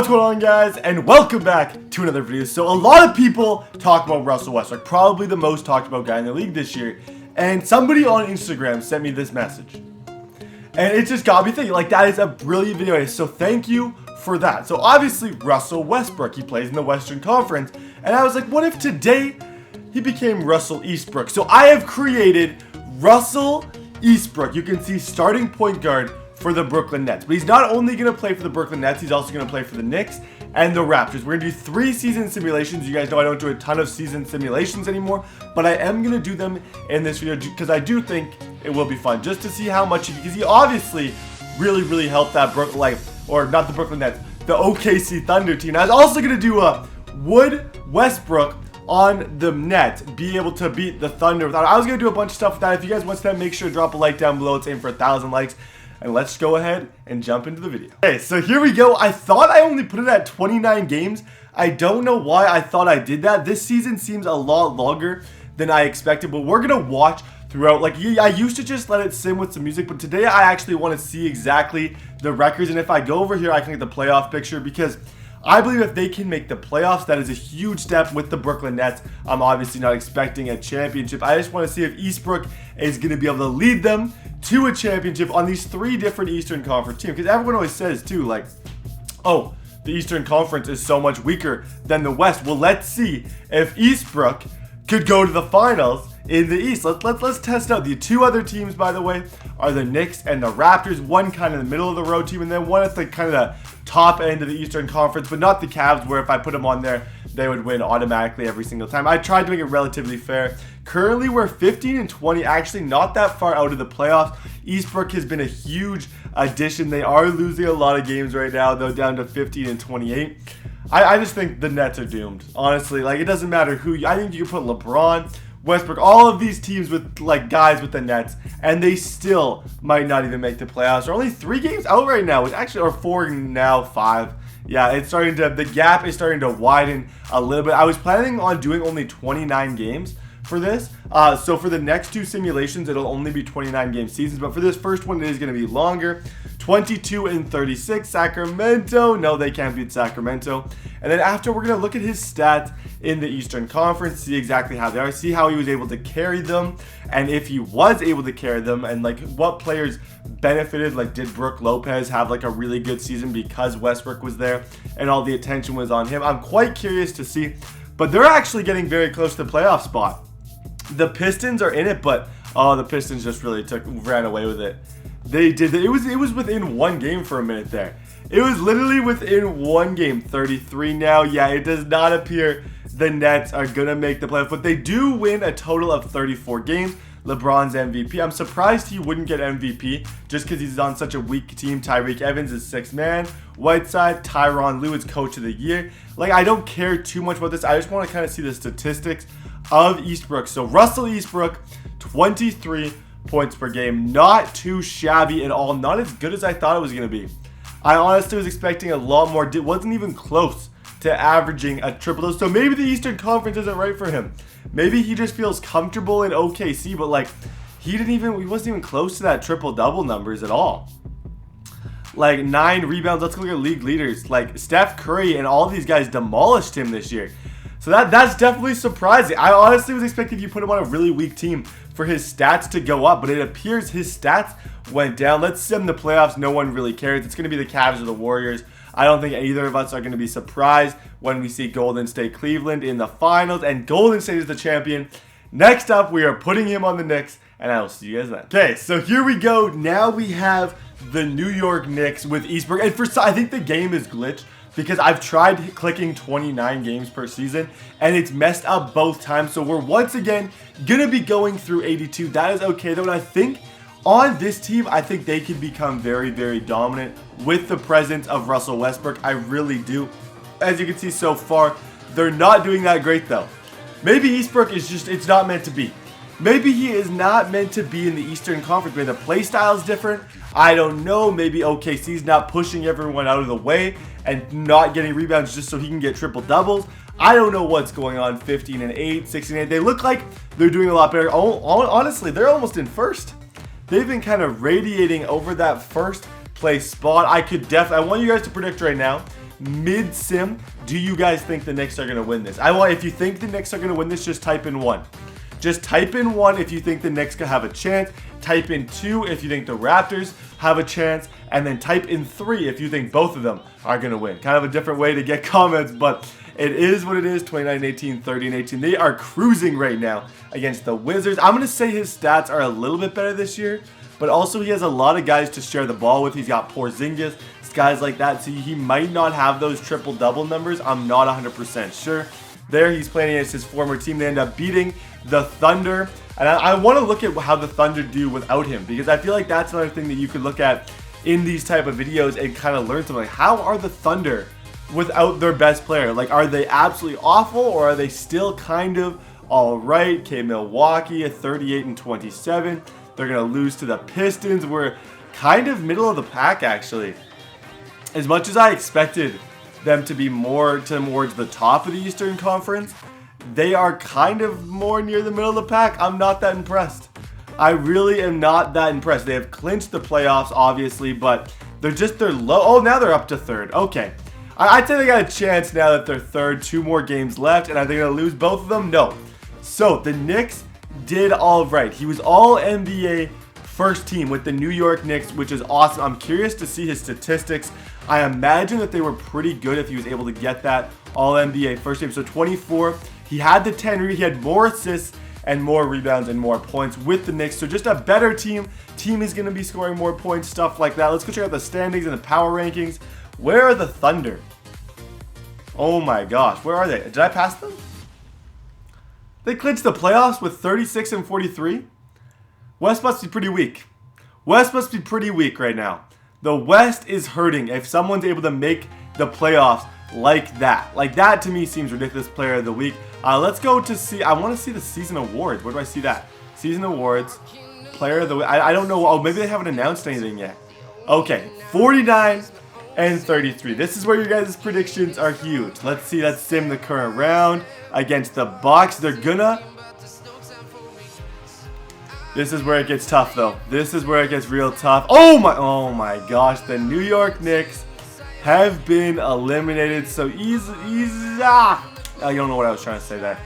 What's going on, guys, and welcome back to another video. So a lot of people talk about Russell Westbrook, probably the most talked about guy in the league this year, and somebody on Instagram sent me this message and it just got me thinking, like, that is a brilliant video, so thank you for that. So obviously Russell Westbrook, he plays in the Western Conference, and I was like, what if today he became Russell Eastbrook? So I have created Russell Eastbrook. You can see starting point guard for the Brooklyn Nets. But he's not only going to play for the Brooklyn Nets, he's also going to play for the Knicks and the Raptors. We're going to do 3 season simulations. You guys know I don't do a ton of season simulations anymore, but I am going to do them in this video because I do think it will be fun just to see how much because he obviously really helped that Brooklyn, like, or not the Brooklyn Nets, the OKC Thunder team. I was also going to do a would Westbrook on the Nets be able to beat the Thunder without. I was going to do a bunch of stuff with that. If you guys want that, make sure to drop a like down below. Let's aim for 1,000 likes. And let's go ahead and jump into the video. Okay, so here we go. I thought I only put it at 29 games. I don't know why I thought I did that. This season seems a lot longer than I expected, but we're going to watch throughout. Like, I used to just let it sim with some music, but today I actually want to see exactly the records. And if I go over here, I can get the playoff picture because I believe if they can make the playoffs, that is a huge step with the Brooklyn Nets. I'm obviously not expecting a championship. I just want to see if Eastbrook is going to be able to lead them to a championship on these 3 different Eastern Conference teams. Because everyone always says too, like, oh, the Eastern Conference is so much weaker than the West. Well, let's see if Eastbrook could go to the finals in the East. Let's test out. The 2 other teams, by the way, are the Knicks and the Raptors. One kind of the middle of the road team, and then one at the kind of the top end of the Eastern Conference, but not the Cavs, where if I put them on there, they would win automatically every single time. I tried to make it relatively fair. Currently, we're 15-20, actually not that far out of the playoffs. Eastbrook has been a huge addition. They are losing a lot of games right now, though, down to 15-28. I just think the Nets are doomed, honestly. Like, it doesn't matter who. I think you can put LeBron, Westbrook, all of these teams with, like, guys with the Nets, and they still might not even make the playoffs. They're only 3 games out right now, which actually are 4 now, 5. Yeah, it's starting to, the gap is starting to widen a little bit. I was planning on doing only 29 games for this. So for the next 2 simulations, it'll only be 29 game seasons, but for this first one, it is going to be longer. 22-36, Sacramento. No, they can't beat Sacramento. And then after, we're going to look at his stats in the Eastern Conference, see exactly how they are, see how he was able to carry them, and if he was able to carry them, and like what players benefited. Like, did Brook Lopez have like a really good season because Westbrook was there and all the attention was on him? I'm quite curious to see, but they're actually getting very close to the playoff spot. The Pistons are in it, but oh, the Pistons just really ran away with it. They did. It was within 1 game for a minute there. It was literally within 1 game. 33 now. Yeah, it does not appear the Nets are gonna make the playoffs, but they do win a total of 34 games. LeBron's MVP. I'm surprised he wouldn't get MVP just because he's on such a weak team. Tyreke Evans is 6th man. Whiteside, Tyronn Lue is coach of the year. Like, I don't care too much about this. I just want to kind of see the statistics of Eastbrook. So Russell Eastbrook, 23 points per game. Not too shabby at all. Not as good as I thought it was going to be. I honestly was expecting a lot more. It wasn't even close to averaging a triple-double. So maybe the Eastern Conference isn't right for him. Maybe he just feels comfortable in OKC, but like he wasn't even close to that triple-double numbers at all. Like 9 rebounds. Let's look at league leaders. Like Steph Curry and all these guys demolished him this year. So that's definitely surprising. I honestly was expecting if you put him on a really weak team for his stats to go up, but it appears his stats went down. Let's sim the playoffs. No one really cares. It's going to be the Cavs or the Warriors. I don't think either of us are going to be surprised when we see Golden State Cleveland in the finals, and Golden State is the champion. Next up, we are putting him on the Knicks, and I will see you guys then. Okay, so here we go. Now we have the New York Knicks with Eastbrook, and I think the game is glitched because I've tried clicking 29 games per season and it's messed up both times. So we're once again gonna be going through 82. That is okay though, and I think on this team, I think they can become very dominant with the presence of Russell Westbrook. I really do. As you can see so far, they're not doing that great though. Maybe Eastbrook is just, it's not meant to be. Maybe he is not meant to be in the Eastern Conference. Maybe the play style is different. I don't know. Maybe OKC's not pushing everyone out of the way and not getting rebounds just so he can get triple doubles. I don't know what's going on. 15-8, 16-8. They look like they're doing a lot better. Honestly, they're almost in first. They've been kind of radiating over that first place spot. I want you guys to predict right now mid-sim, do you guys think the Knicks are going to win this? If you think the Knicks are going to win this, just type in 1. Just type in 1 if you think the Knicks could have a chance. Type in 2 if you think the Raptors have a chance. And then type in 3 if you think both of them are going to win. Kind of a different way to get comments, but it is what it is. 29-18, 30-18. They are cruising right now against the Wizards. I'm going to say his stats are a little bit better this year, but also he has a lot of guys to share the ball with. He's got Porzingis, guys like that, so he might not have those triple-double numbers. I'm not 100% sure. There, he's playing against his former team. They end up beating the Thunder. And I want to look at how the Thunder do without him, because I feel like that's another thing that you could look at in these type of videos and kind of learn something. Like, how are the Thunder without their best player? Like, are they absolutely awful, or are they still kind of all right? Okay, Milwaukee at 38-27. They're going to lose to the Pistons. We're kind of middle of the pack, actually. As much as I expected them to be more towards the top of the Eastern Conference, they are kind of more near the middle of the pack. I'm not that impressed. I really am not that impressed. They have clinched the playoffs, obviously, but they're low. Oh, now they're up to 3rd. Okay. I'd say they got a chance now that they're 3rd. 2 more games left, and are they going to lose both of them? No. So, the Knicks did all right. He was all NBA first team with the New York Knicks, which is awesome. I'm curious to see his statistics. I imagine that they were pretty good if he was able to get that all NBA first team. So 24, he had the 10, he had more assists and more rebounds and more points with the Knicks. So just a better team. Team is going to be scoring more points, stuff like that. Let's go check out the standings and the power rankings. Where are the Thunder? Oh my gosh, where are they? Did I pass them? They clinched the playoffs with 36-43. West must be pretty weak. West must be pretty weak right now. The West is hurting if someone's able to make the playoffs like that. Like, that to me seems ridiculous. Player of the week. Let's go to see. I want to see the season awards. Where do I see that? Season awards. Player of the week. I don't know. Oh, maybe they haven't announced anything yet. Okay. 49-33. This is where your guys' predictions are huge. Let's see. Let's sim the current round against the Bucks. They're gonna... This is where it gets tough, though. This is where it gets real tough. Oh my gosh. The New York Knicks have been eliminated so easy. I don't know what I was trying to say there.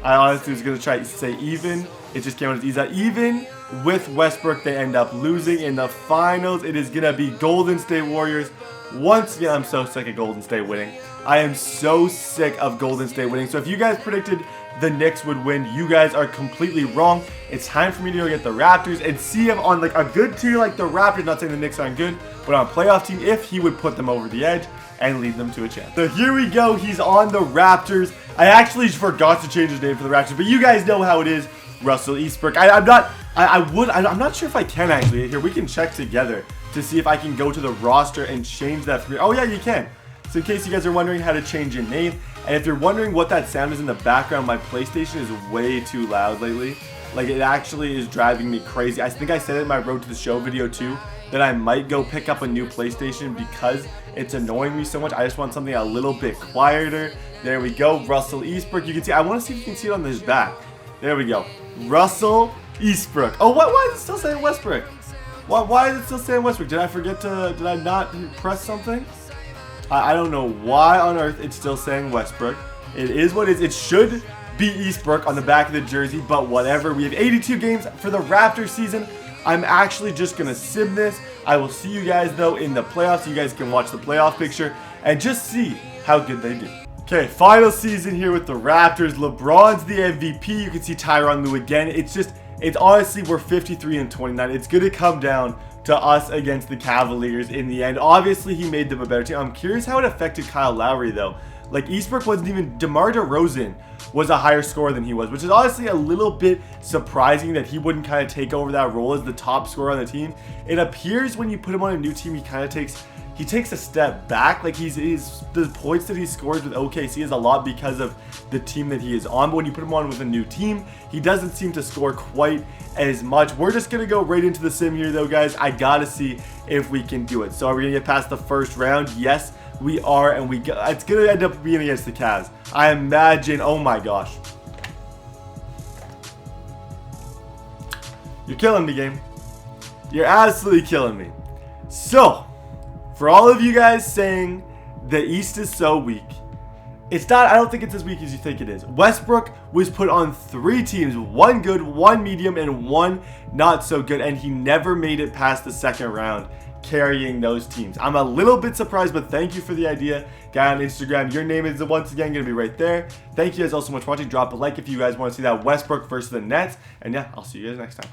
I honestly was going to try to say even. It just came out as easy. Even with Westbrook, they end up losing in the finals. It is going to be Golden State Warriors. Once again, I'm so sick of Golden State winning. I am so sick of Golden State winning. So if you guys predicted the Knicks would win, you guys are completely wrong. It's time for me to go get the Raptors and see if on like a good tier like the Raptors, not saying the Knicks aren't good, but on a playoff team, if he would put them over the edge and lead them to a chance. So here we go. He's on the Raptors. I actually forgot to change his name for the Raptors, but you guys know how it is. Russell Eastbrook. I'm not sure if I can actually. Here, we can check together to see if I can go to the roster and change that for me. Oh yeah, you can. So in case you guys are wondering how to change your name, and if you're wondering what that sound is in the background, my PlayStation is way too loud lately. Like, it actually is driving me crazy. I think I said it in my Road to the Show video too, that I might go pick up a new PlayStation because it's annoying me so much. I just want something a little bit quieter. There we go. Russell Eastbrook. You can see, I want to see if you can see it on this back. There we go. Russell Eastbrook. Oh, why is it still saying Westbrook? Why is it still saying Westbrook? Did I not press something? I don't know why on earth it's still saying Westbrook. It is what it is. It should be Eastbrook on the back of the jersey, but whatever. We have 82 games for the Raptors season. I'm actually just going to sim this. I will see you guys, though, in the playoffs. You guys can watch the playoff picture and just see how good they do. Okay, final season here with the Raptors. LeBron's the MVP. You can see Tyronn Lue again. It's honestly, we're 53-29. It's going to come down to us against the Cavaliers in the end. Obviously, he made them a better team. I'm curious how it affected Kyle Lowry, though. Like, Eastbrook wasn't even... DeMar DeRozan was a higher scorer than he was, which is honestly a little bit surprising that he wouldn't kind of take over that role as the top scorer on the team. It appears when you put him on a new team, he kind of takes a step back. Like, the points that he scores with OKC is a lot because of the team that he is on. But when you put him on with a new team, he doesn't seem to score quite as much. We're just going to go right into the sim here, though, guys. I got to see if we can do it. So are we going to get past the first round? Yes, we are. And it's going to end up being against the Cavs. I imagine. Oh, my gosh. You're killing me, game. You're absolutely killing me. So... for all of you guys saying The East is so weak. It's not, I don't think it's as weak as you think it is. Westbrook was put on 3 teams, 1 good, 1 medium, and 1 not so good, and he never made it past the second round carrying those teams. I'm a little bit surprised, but thank you for the idea. Guy on Instagram, your name is once again going to be right there. Thank you guys all so much for watching. Drop a like if you guys want to see that Westbrook versus the Nets, and yeah, I'll see you guys next time.